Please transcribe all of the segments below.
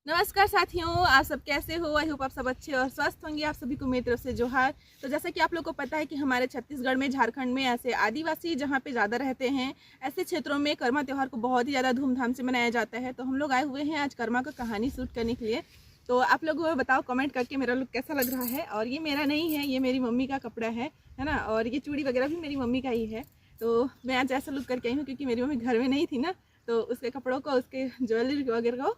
नमस्कार साथियों, आप सब कैसे हो। आई होप आप सब अच्छे और स्वस्थ होंगे। आप सभी को मेरी तरफ से जोहार। तो जैसा कि आप लोग को पता है कि हमारे छत्तीसगढ़ में, झारखंड में ऐसे आदिवासी जहाँ पे ज़्यादा रहते हैं, ऐसे क्षेत्रों में कर्मा त्यौहार को बहुत ही ज़्यादा धूमधाम से मनाया जाता है। तो हम लोग आए हुए हैं आज कर्मा का कहानी शूट करने के लिए। तो आप लोग बताओ कमेंट करके मेरा लुक कैसा लग रहा है। और ये मेरा नहीं है, ये मेरी मम्मी का कपड़ा है ना। और ये चूड़ी वगैरह भी मेरी मम्मी का ही है। तो मैं आज ऐसा लुक करके आई हूँ क्योंकि मेरी मम्मी घर में नहीं थी ना, तो उसके कपड़ों को, उसके ज्वेलरी वगैरह को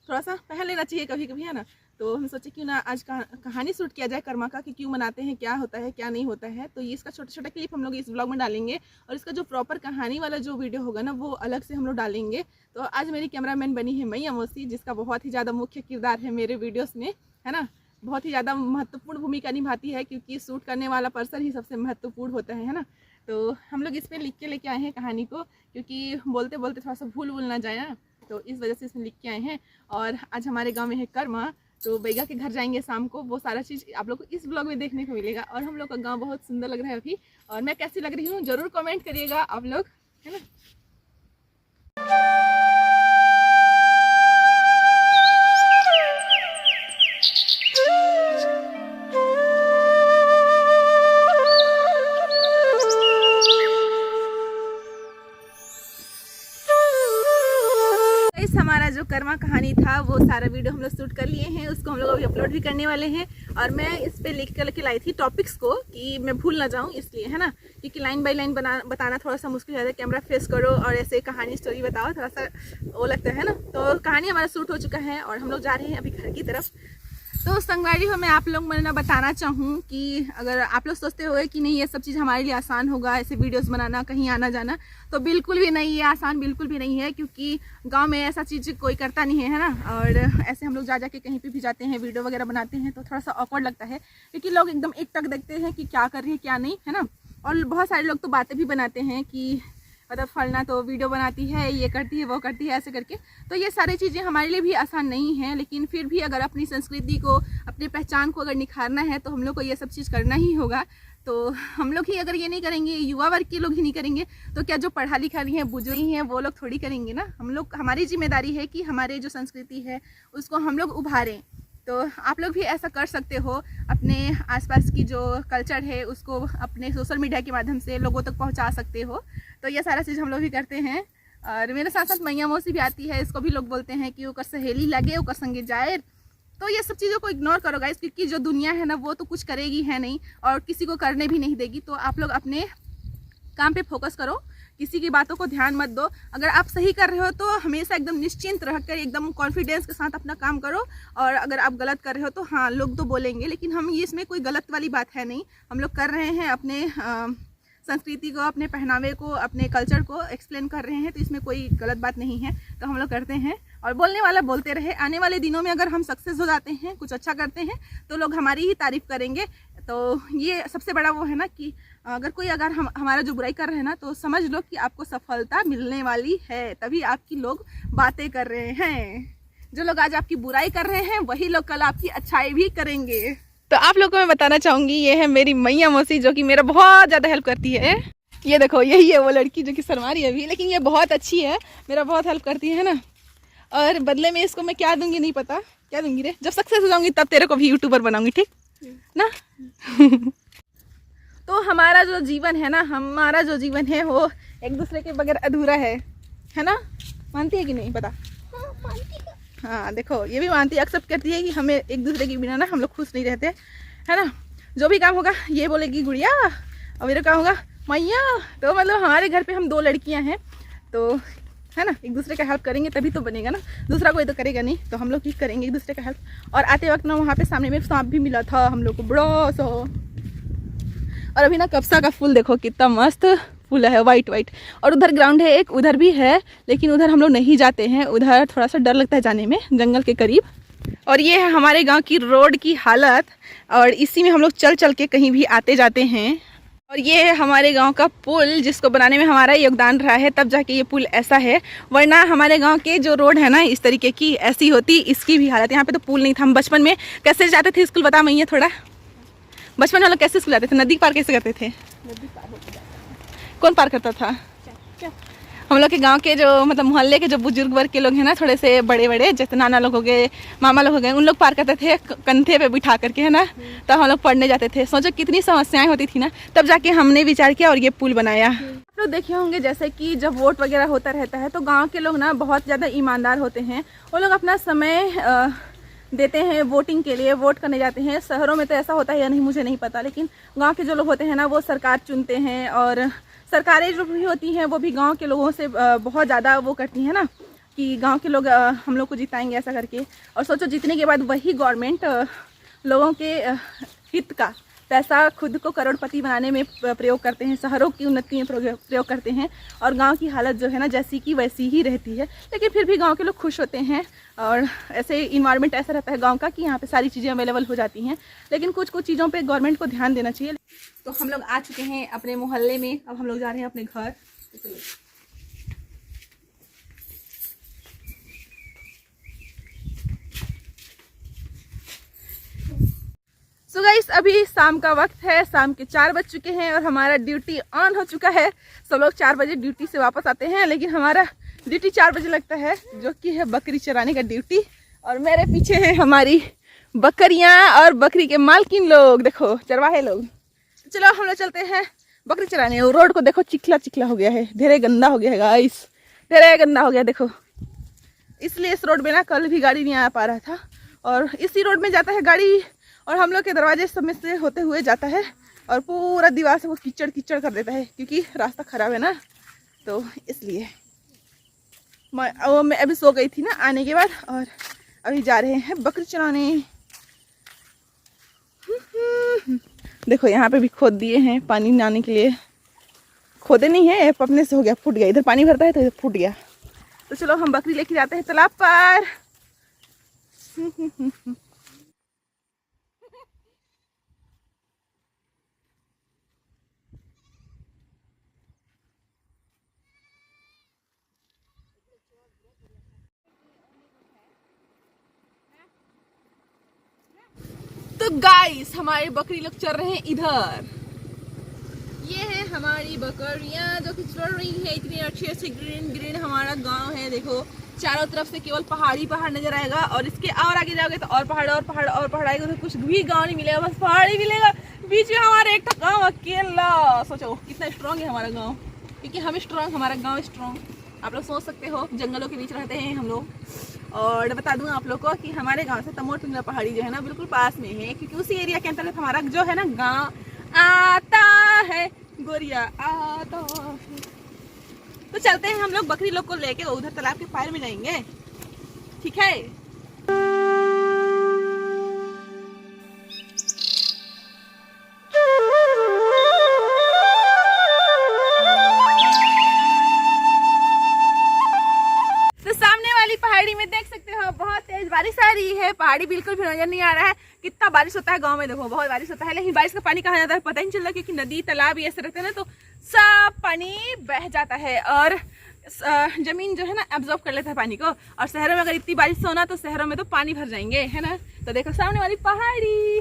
थोड़ा सा पहन लेना चाहिए कभी कभी, है ना। तो हम सोचे क्यों ना आज कहानी शूट किया जाए कर्मा का, कि क्यों मनाते हैं, क्या होता है क्या नहीं होता है। तो ये इसका छोटा छोटा क्लिप हम लोग इस ब्लॉग में डालेंगे और इसका जो प्रॉपर कहानी वाला जो वीडियो होगा ना, वो अलग से हम लोग डालेंगे। तो आज मेरी कैमरामैन बनी है मैया मौसी, जिसका बहुत ही ज़्यादा मुख्य किरदार है मेरे वीडियोज़ में, है ना। बहुत ही ज़्यादा महत्वपूर्ण भूमिका निभाती है क्योंकि शूट करने वाला पर्सन ही सबसे महत्वपूर्ण होता है ना। तो हम लोग इस पर लिख के लेके आए हैं कहानी को, क्योंकि बोलते बोलते थोड़ा सा भूल ना जाए ना, तो इस वजह से इसमें लिख के आए हैं। और आज हमारे गांव में है कर्मा, तो बैगा के घर जाएंगे शाम को। वो सारा चीज़ आप लोग को इस ब्लॉग में देखने को मिलेगा। और हम लोग का गांव बहुत सुंदर लग रहा है अभी, और मैं कैसी लग रही हूँ ज़रूर कमेंट करिएगा आप लोग, है ना। हमारा जो कर्मा कहानी था वो सारा वीडियो हम लोग शूट कर लिए हैं, उसको हम लोग अभी अपलोड भी करने वाले हैं। और मैं इस पे लिख कर के लाई थी टॉपिक्स को कि मैं भूल ना जाऊं, इसलिए, है ना। क्योंकि लाइन बाय लाइन बताना थोड़ा सा मुश्किल है। कैमरा फेस करो और ऐसे कहानी स्टोरी बताओ, थोड़ा सा वो लगता है ना। तो कहानी हमारा शूट हो चुका है और हम लोग जा रहे हैं अभी घर की तरफ। तो संगवारी हो, मैं आप लोग मैं बताना चाहूँ कि अगर आप लोग सोचते हो कि नहीं ये सब चीज़ हमारे लिए आसान होगा, ऐसे वीडियोस बनाना, कहीं आना जाना, तो बिल्कुल भी नहीं, ये आसान बिल्कुल भी नहीं है। क्योंकि गांव में ऐसा चीज़ कोई करता नहीं है ना। और ऐसे हम लोग जा के कहीं पे भी जाते हैं, वीडियो वगैरह बनाते हैं, तो थोड़ा सा ऑकवर्ड लगता है क्योंकि लोग एकदम एकटक देखते हैं कि क्या कर रही है क्या नहीं, है ना। और बहुत सारे लोग तो बातें भी बनाते हैं कि मतलब फलना तो वीडियो बनाती है, ये करती है, वो करती है, ऐसे करके। तो ये सारी चीज़ें हमारे लिए भी आसान नहीं है, लेकिन फिर भी अगर अपनी संस्कृति को, अपनी पहचान को अगर निखारना है तो हम लोग को ये सब चीज़ करना ही होगा। तो हम लोग ही अगर ये नहीं करेंगे, युवा वर्ग के लोग ही नहीं करेंगे, तो क्या जो पढ़ा लिखा नहीं है, बुजुर्ग ही हैं, वो लोग थोड़ी करेंगे ना। हम लोग, हमारी जिम्मेदारी है कि हमारे जो संस्कृति है उसको हम लोग उभारें। तो आप लोग भी ऐसा कर सकते हो, अपने आसपास की जो कल्चर है उसको अपने सोशल मीडिया के माध्यम से लोगों तक पहुंचा सकते हो। तो ये सारा चीज़ हम लोग भी करते हैं। और मेरे साथ साथ मैया मौसी भी आती है, इसको भी लोग बोलते हैं कि ओकर सहेली लगे, ओकर संगे जाए। तो ये सब चीज़ों को इग्नोर करो गाइस, क्योंकि जो दुनिया है ना वो तो कुछ करेगी है नहीं और किसी को करने भी नहीं देगी। तो आप लोग अपने काम पे फोकस करो, किसी की बातों को ध्यान मत दो। अगर आप सही कर रहे हो तो हमेशा एकदम निश्चिंत रहकर एकदम कॉन्फिडेंस के साथ अपना काम करो। और अगर आप गलत कर रहे हो तो हाँ, लोग तो बोलेंगे, लेकिन हम ये इसमें कोई गलत वाली बात है नहीं। हम लोग कर रहे हैं अपने संस्कृति को, अपने पहनावे को, अपने कल्चर को एक्सप्लेन कर रहे हैं, तो इसमें कोई गलत बात नहीं है। तो हम लोग करते हैं और बोलने वाला बोलते रहे। आने वाले दिनों में अगर हम सक्सेस हो जाते हैं, कुछ अच्छा करते हैं, तो लोग हमारी ही तारीफ करेंगे। तो ये सबसे बड़ा वो है ना कि अगर कोई अगर हमारा जो बुराई कर रहे हैं ना, तो समझ लो कि आपको सफलता मिलने वाली है, तभी आपकी लोग बातें कर रहे हैं। जो लोग आज आपकी बुराई कर रहे हैं वही लोग कल आपकी अच्छाई भी करेंगे। तो आप लोगों को मैं बताना चाहूँगी, ये है मेरी मैया मौसी, जो कि मेरा बहुत ज़्यादा हेल्प करती है। ये देखो, यही है वो लड़की जो कि शर्मा रही है अभी, लेकिन ये बहुत अच्छी है, मेरा बहुत हेल्प करती है ना। और बदले में इसको मैं क्या दूंगी नहीं पता, क्या दूंगी रे। जब सक्सेस हो जाऊंगी तब तेरे को भी यूट्यूबर बनाऊंगी, ठीक ना। तो हमारा जो जीवन है ना, हमारा जो जीवन है वो एक दूसरे के बगैर अधूरा है ना। मानती है कि नहीं पता? हाँ देखो, ये भी मानती है, एक्सेप्ट करती है कि हमें एक दूसरे के बिना ना हम लोग खुश नहीं रहते, है ना। जो भी काम होगा ये बोलेगी गुड़िया, और मेरा काम होगा मैया। तो मतलब हमारे घर पे हम 2 लड़कियां हैं, तो है ना, एक दूसरे का हेल्प करेंगे तभी तो बनेगा ना। दूसरा कोई तो करेगा नहीं, तो हम लोग ही करेंगे एक दूसरे का हेल्प। और आते वक्त ना वहाँ पे सामने में सांप भी मिला था हम लोग को, बड़ा सा। और अभी ना कपसा का फूल देखो कितना मस्त फूल है, वाइट वाइट। और उधर ग्राउंड है एक, उधर भी है, लेकिन उधर हम लोग नहीं जाते हैं, उधर थोड़ा सा डर लगता है जाने में, जंगल के करीब। और ये है हमारे गांव की रोड की हालत, और इसी में हम लोग चल चल के कहीं भी आते जाते हैं। और ये है हमारे गांव का पुल, जिसको बनाने में हमारा योगदान रहा है, तब जाके ये पुल ऐसा है। वरना हमारे गांव के जो रोड है ना इस तरीके की ऐसी होती, इसकी भी हालत। यहाँ पे तो पुल नहीं था। हम बचपन में कैसे जाते थे स्कूल, बता मैया थोड़ा। बचपन में हम लोग कैसे स्कूल जाते थे? नदी पार कैसे करते थे? नदी पार होते जाते। कौन पार करता था? हम लोग के गांव के जो मतलब मोहल्ले के जो बुजुर्ग वर्ग के लोग हैं ना, थोड़े से बड़े बड़े, जैसे नाना लोग हो गए, मामा लोग हो गए, उन लोग पार करते थे कंधे पे बिठा करके, है ना। तो हम लोग पढ़ने जाते थे। सोचो कितनी समस्याएं होती थी ना, तब जाके हमने विचार किया और ये पुल बनाया। आप लोग देखे होंगे जैसे कि जब वोट वगैरह होता रहता है तो गाँव के लोग ना बहुत ज़्यादा ईमानदार होते हैं। वो लोग अपना समय देते हैं वोटिंग के लिए, वोट करने जाते हैं। शहरों में तो ऐसा होता है या नहीं मुझे नहीं पता, लेकिन गांव के जो लोग होते हैं ना, वो सरकार चुनते हैं और सरकारें जो भी होती हैं वो भी गांव के लोगों से बहुत ज़्यादा वो करती हैं ना, कि गांव के लोग हम लोग को जिताएंगे ऐसा करके। और सोचो जीतने के बाद वही गवर्नमेंट लोगों के हित का पैसा खुद को करोड़पति बनाने में प्रयोग करते हैं, शहरों की उन्नति में प्रयोग करते हैं, और गांव की हालत जो है ना जैसी की वैसी ही रहती है। लेकिन फिर भी गांव के लोग खुश होते हैं और ऐसे इन्वायरमेंट ऐसा रहता है गांव का कि यहाँ पे सारी चीज़ें अवेलेबल हो जाती हैं। लेकिन कुछ कुछ चीज़ों पे गवर्नमेंट को ध्यान देना चाहिए। तो हम लोग आ चुके हैं अपने मोहल्ले में, अब हम लोग जा रहे हैं अपने घर। सो गाइस, अभी शाम का वक्त है, शाम के 4 बज चुके हैं और हमारा ड्यूटी ऑन हो चुका है। सब लोग 4 बजे ड्यूटी से वापस आते हैं, लेकिन हमारा ड्यूटी 4 बजे लगता है, जो कि है बकरी चराने का ड्यूटी। और मेरे पीछे है हमारी बकरियां और बकरी के मालकिन लोग, देखो चरवाहे लोग। तो चलो हम लोग चलते हैं बकरी चराने। रोड को देखो चिकला चिकला हो गया है, ढेरे गंदा हो गया है गाइस, ढेरे गंदा हो गया देखो। इसलिए इस रोड में ना कल भी गाड़ी नहीं आ पा रहा था, और इसी रोड में जाता है गाड़ी और हम लोग के दरवाजे सब में से होते हुए जाता है और पूरा दीवार से वो कीचड़ कीचड़ कर देता है, क्योंकि रास्ता खराब है ना, तो इसलिए। मैं अभी सो गई थी ना आने के बाद, और अभी जा रहे हैं बकरी चराने। देखो यहाँ पे भी खोद दिए हैं पानी लाने के लिए। खोदे नहीं है, अपने से हो गया, फूट गया। इधर पानी भरता है तो इधर फूट गया। तो चलो हम बकरी लेके जाते हैं तालाब पर। तो गाइस, हमारी बकरी लोग चल रहे हैं इधर। ये है हमारी बकरियां जो कि चल रही है इतनी अच्छे से। ग्रीन ग्रीन हमारा गांव है, देखो चारों तरफ से केवल पहाड़ी पहाड़ नजर आएगा, और इसके और आगे जाओगे तो और पहाड़ और पहाड़ और पहाड़ आएगा, तो कुछ भी गांव नहीं मिलेगा, बस पहाड़ ही मिलेगा। बीच में हमारे एक गाँव अकेला। सोचो कितना स्ट्रांग है हमारा गाँव, क्योंकि हम स्ट्रांग, हमारा गाँव स्ट्रांग। आप लोग सोच सकते हो, जंगलों के बीच रहते हैं हम लोग। और बता दूं आप लोग को कि हमारे गांव से तमोर टुंगला पहाड़ी जो है ना बिल्कुल पास में है, क्योंकि उसी एरिया के अंतर्गत हमारा जो है ना गांव आता है, गोरिया आता है। तो चलते हैं हम लोग बकरी लोग को लेके उधर तालाब के पार में जाएंगे, ठीक है। पहाड़ी में देख सकते हो बहुत तेज बारिश आ रही है। पहाड़ी बिल्कुल भी नजर नहीं आ रहा है। कितना बारिश होता है गांव में, देखो बहुत बारिश होता है, लेकिन बारिश का पानी कहाँ जाता है पता ही नहीं चलता, क्योंकि नदी तालाब ऐसे रहते हैं ना, तो सब पानी बह जाता है और जमीन जो है ना एब्जॉर्ब कर लेता है पानी को। और शहरों में अगर इतनी बारिश होना तो शहरों में तो पानी भर जाएंगे, है ना। तो देखो सामने वाली पहाड़ी।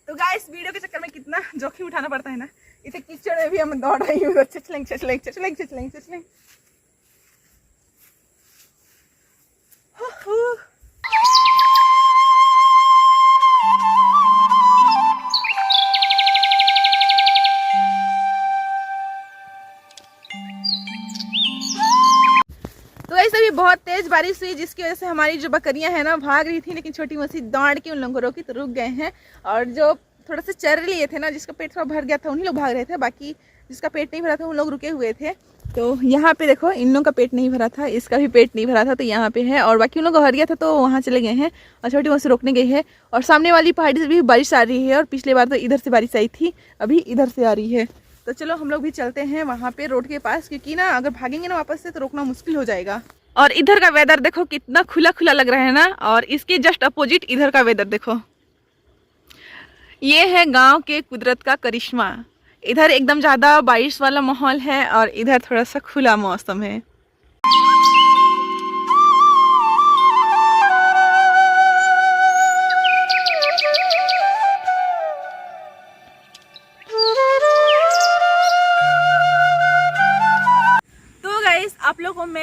तो गाइस, वीडियो के चक्कर में कितना जोखिम उठाना पड़ता है ना। इसे कीचड़ में भी हम दौड़ रही हूँ, चचलेंग चचलेंग चचलेंग चचलेंग चचलेंग। तो ऐसे भी बहुत तेज बारिश हुई, जिसकी वजह से हमारी जो बकरियां हैं ना भाग रही थी, लेकिन छोटी मोटी दौड़ के उन लोगों को रोकी तो रुक गए हैं। और जो थोड़ा सा चर लिए थे ना, जिसका पेट थोड़ा भर गया था, उन्हीं लोग भाग रहे थे। बाकी जिसका पेट नहीं भरा था उन लोग रुके हुए थे। तो यहाँ पे देखो इन लोगों का पेट नहीं भरा था, इसका भी पेट नहीं भरा था, तो यहाँ पे है। और बाकी उन लोग को भर गया था तो वहाँ चले गए हैं, और छोटी मोटी रोकने गई है। और सामने वाली पहाड़ी से भी बारिश आ रही है, और पिछले बार तो इधर से बारिश आई थी, अभी इधर से आ रही है। तो चलो हम लोग भी चलते हैं वहाँ पे रोड के पास, क्योंकि ना अगर भागेंगे ना वापस से तो रोकना मुश्किल हो जाएगा। और इधर का वेदर देखो कितना खुला खुला लग रहा है ना, और इसके जस्ट अपोजिट इधर का वेदर देखो। ये है गांव के कुदरत का करिश्मा। इधर एकदम ज़्यादा बारिश वाला माहौल है और इधर थोड़ा सा खुला मौसम है।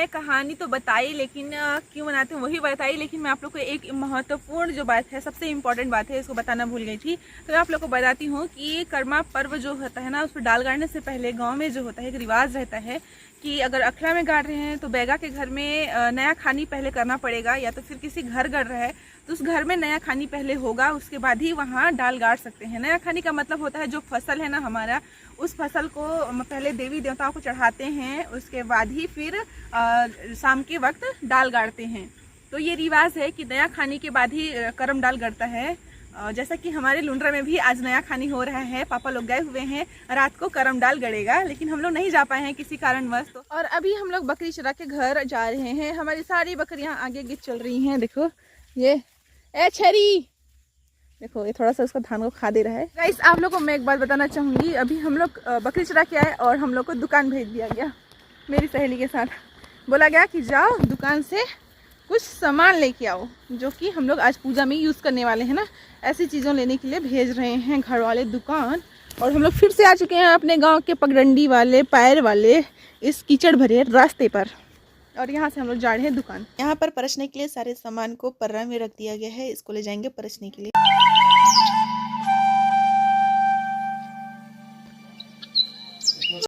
कहानी तो बताई, लेकिन क्यों बनाते हैं वही बताई, लेकिन मैं आप लोग को एक महत्वपूर्ण जो बात है, सबसे इम्पोर्टेंट बात है, इसको बताना भूल गई थी। तो मैं आप लोग को बताती हूँ कि कर्मा पर्व जो होता है ना, उस पर डाल गाड़ने से पहले गांव में जो होता है एक रिवाज रहता है कि अगर अखला में गाड़ रहे हैं तो बैगा के घर में नया खानी पहले करना पड़ेगा, या तो फिर किसी घर गड़ रहा है तो उस घर में नया खानी पहले होगा, उसके बाद ही वहाँ डाल गाड़ सकते हैं। नया खानी का मतलब होता है जो फसल है ना हमारा, उस फसल को पहले देवी देवताओं को चढ़ाते हैं, उसके बाद ही फिर शाम के वक्त डाल गाड़ते हैं। तो ये रिवाज है कि नया खानी के बाद ही करम डाल गड़ता है। जैसा कि हमारे लुंड्रा में भी आज नया खानी हो रहा है, पापा लोग गए हुए हैं, रात को करम डाल गड़ेगा, लेकिन हम लोग नहीं जा पाए हैं किसी कारणवश। तो और अभी हम लोग बकरी चरा के घर जा रहे हैं। हमारी सारी बकरियां आगे आगे चल रही हैं। देखो ये छरी, देखो ये थोड़ा सा उसका धान को खा दे रहा है। गाइस आप लोग को मैं एक बात बताना चाहूँगी, अभी हम लोग बकरी चरा के आए और हम लोग को दुकान भेज दिया गया। मेरी सहेली के साथ बोला गया कि जाओ दुकान से कुछ सामान लेके आओ, जो कि हम लोग आज पूजा में यूज़ करने वाले हैं ना, ऐसी चीज़ों लेने के लिए भेज रहे हैं घर वाले दुकान। और हम लोग फिर से आ चुके हैं अपने गांव के पगडंडी वाले पैर वाले इस कीचड़ भरे रास्ते पर, और यहाँ से हम लोग जा रहे हैं दुकान। यहाँ पर परसने के लिए सारे सामान को पर्रा में रख दिया गया है, इसको ले जाएंगे परसने के लिए।